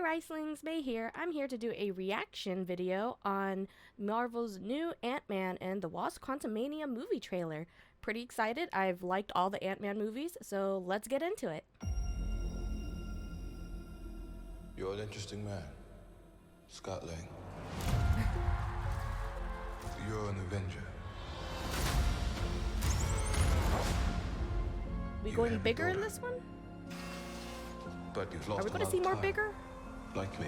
Ricelings, May here. I'm here to do a reaction video on Marvel's new Ant-Man and the Wasp Quantumania movie trailer. Pretty excited. I've liked all the Ant-Man movies, so let's get into it. You're an interesting man, Scott Lang. You're an Avenger. We going bigger in this one? But you've lost Are we going to a lot see of more time, bigger? like me.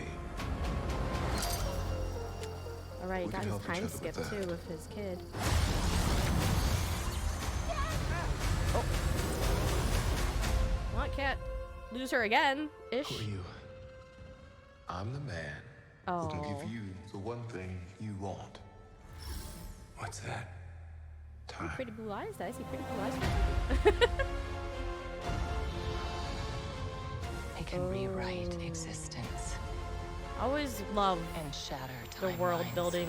Alright, We got can his help each time other skip with too that. with his kid. Oh. Well, I can't lose her again, ish. Who are you? I'm the man who can give you the one thing you want. What's that? Time. Pretty blue eyes. Did I see pretty blue eyes? They can rewrite existence I always love and shatter the timelines. world building.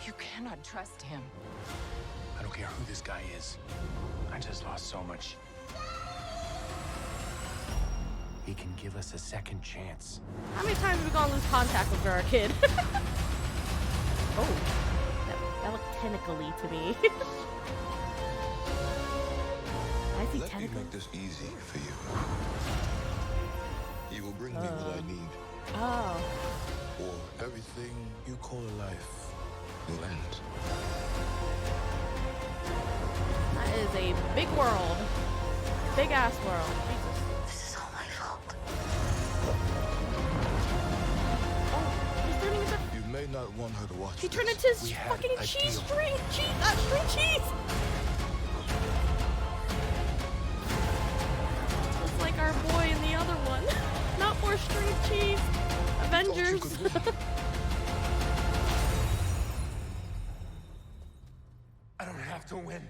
You cannot trust him. I don't care who this guy is. I just lost so much. He can give us a second chance. How many times are we gonna lose contact with our kid? Oh, that looked tentacly to me. I see Let me tentacles. make this easy for you. You will bring me what I need, Oh, or everything you call a life will end. that is a big world. Big ass world. Jesus. This is all my fault. Oh, he's turning into. You may not want her to watch He this. turned into We had fucking a cheese deal. string. String cheese. Just like our boy in the other one. Not more string cheese. Thought you Avengers. could win. I don't have to win.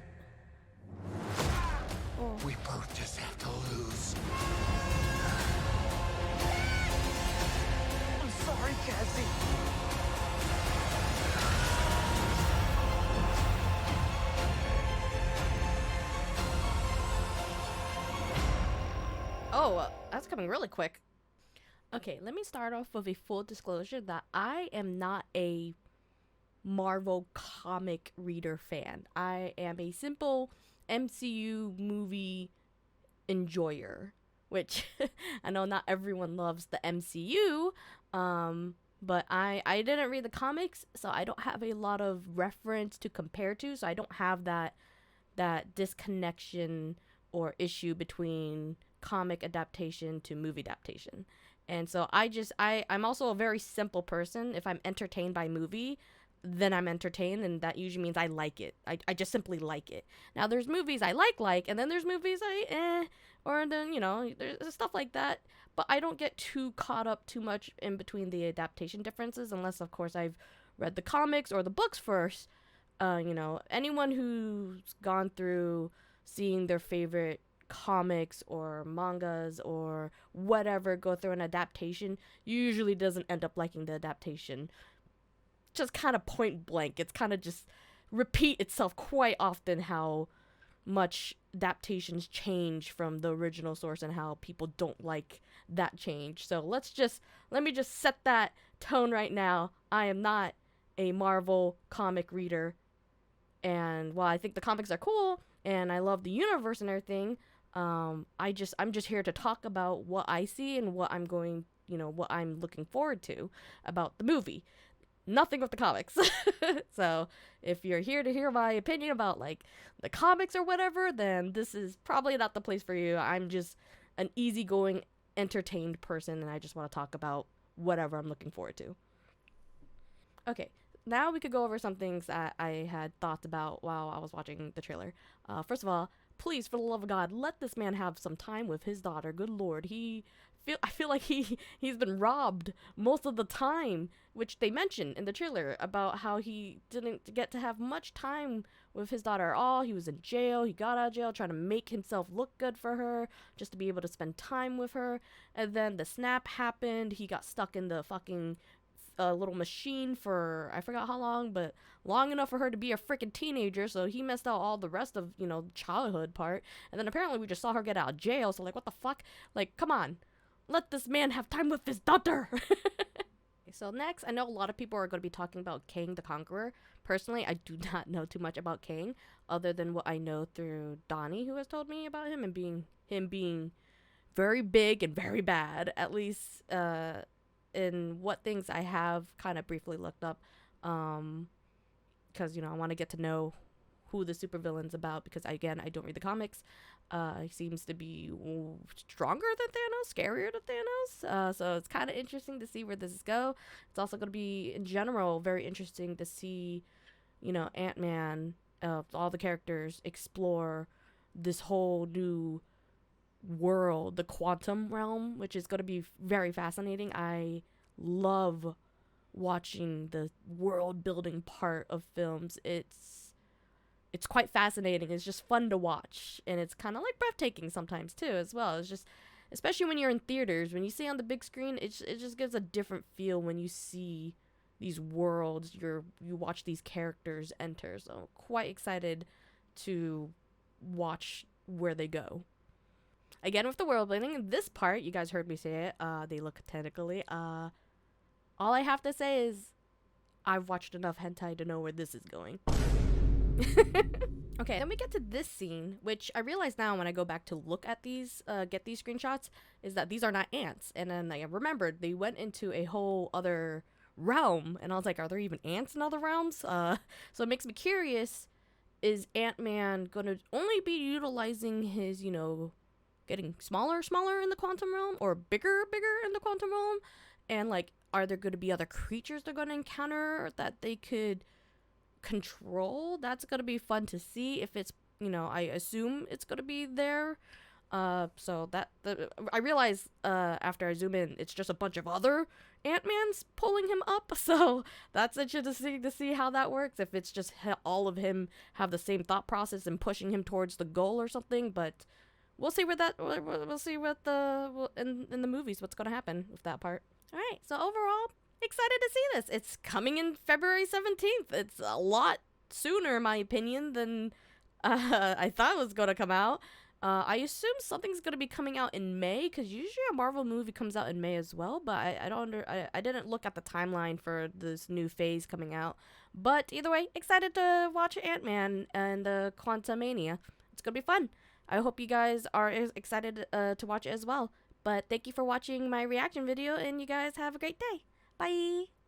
Oh. We both just have to lose. I'm sorry, Cassie. Oh, that's coming really quick. Okay, let me start off with a full disclosure that I am not a Marvel comic reader fan. I am a simple MCU movie enjoyer, which I know not everyone loves the MCU, but I didn't read the comics, so I don't have a lot of reference to compare to, so I don't have that disconnection or issue between comic adaptation to movie adaptation. And so I'm also a very simple person. If I'm entertained by movie, then I'm entertained, and that usually means I like it. I just simply like it. Now there's movies I like, and then there's movies or then, there's stuff like that. But I don't get too caught up too much in between the adaptation differences, unless of course I've read the comics or the books first. Anyone who's gone through seeing their favorite comics or mangas or whatever go through an adaptation usually doesn't end up liking the adaptation. Just kind of point blank. It's kind of just repeat itself quite often how much adaptations change from the original source and how people don't like that change. So let me just set that tone right now. I am not a Marvel comic reader, and while I think the comics are cool and I love the universe and everything, I'm just here to talk about what I see and what I'm looking forward to about the movie. Nothing with the comics. So if you're here to hear my opinion about like the comics or whatever, then this is probably not the place for you. I'm just an easygoing, entertained person, and I just want to talk about whatever I'm looking forward to. Okay, now we could go over some things that I had thoughts about while I was watching the trailer. First of all, please, for the love of God, let this man have some time with his daughter. Good Lord, I feel like he's been robbed most of the time, which they mentioned in the trailer about how he didn't get to have much time with his daughter at all. He was in jail. He got out of jail trying to make himself look good for her, just to be able to spend time with her. And then the snap happened. He got stuck in the fucking little machine for I forgot how long, but long enough for her to be a freaking teenager. So he messed out all the rest of childhood part. And then apparently we just saw her get out of jail. So like, what the fuck? Like, come on. let this man have time with his daughter. So next, I know a lot of people are going to be talking about Kang the Conqueror. Personally, I do not know too much about Kang, other than what I know through Donnie, who has told me about him, and being very big and very bad, at least in what things I have kind of briefly looked up, because, you know, I want to get to know who the supervillain's about, because I don't read the comics. He seems to be stronger than Thanos, scarier than Thanos, so it's kind of interesting to see where this is go. It's also going to be, in general, very interesting to see, you know, Ant-Man, all the characters explore this whole new world, the quantum realm, which is going to be very fascinating. I love watching the world building part of films. It's quite fascinating. It's just fun to watch, and it's kind of like breathtaking sometimes too, as well. It's just, especially when you're in theaters, when you see on the big screen, it just gives a different feel when you see these worlds, you watch these characters enter. So quite excited to watch where they go. Again, with the world building, this part, you guys heard me say it, they look tentacly. All I have to say is I've watched enough hentai to know where this is going. Okay, then we get to this scene, which I realize now when I go back to look at these, get these screenshots, is that these are not ants. And then I remembered they went into a whole other realm, and I was like, are there even ants in other realms? So it makes me curious, is Ant-Man gonna only be utilizing his, you know, getting smaller in the quantum realm, or bigger in the quantum realm? And like, are there going to be other creatures they're going to encounter that they could control? That's going to be fun to see. If it's, you know, I assume it's going to be there. So I realize after I zoom in, it's just a bunch of other Ant-Mans pulling him up. So that's interesting to see how that works. If it's just all of him have the same thought process and pushing him towards the goal or something. But we'll see we'll see what in the movies what's going to happen with that part. All right. So overall, excited to see this. It's coming in February 17th. It's a lot sooner, in my opinion, than I thought it was going to come out. I assume something's going to be coming out in May, because usually a Marvel movie comes out in May as well, but I didn't look at the timeline for this new phase coming out. But either way, excited to watch Ant-Man and Quantumania. It's going to be fun. I hope you guys are excited to watch it as well. But thank you for watching my reaction video, and you guys have a great day. Bye!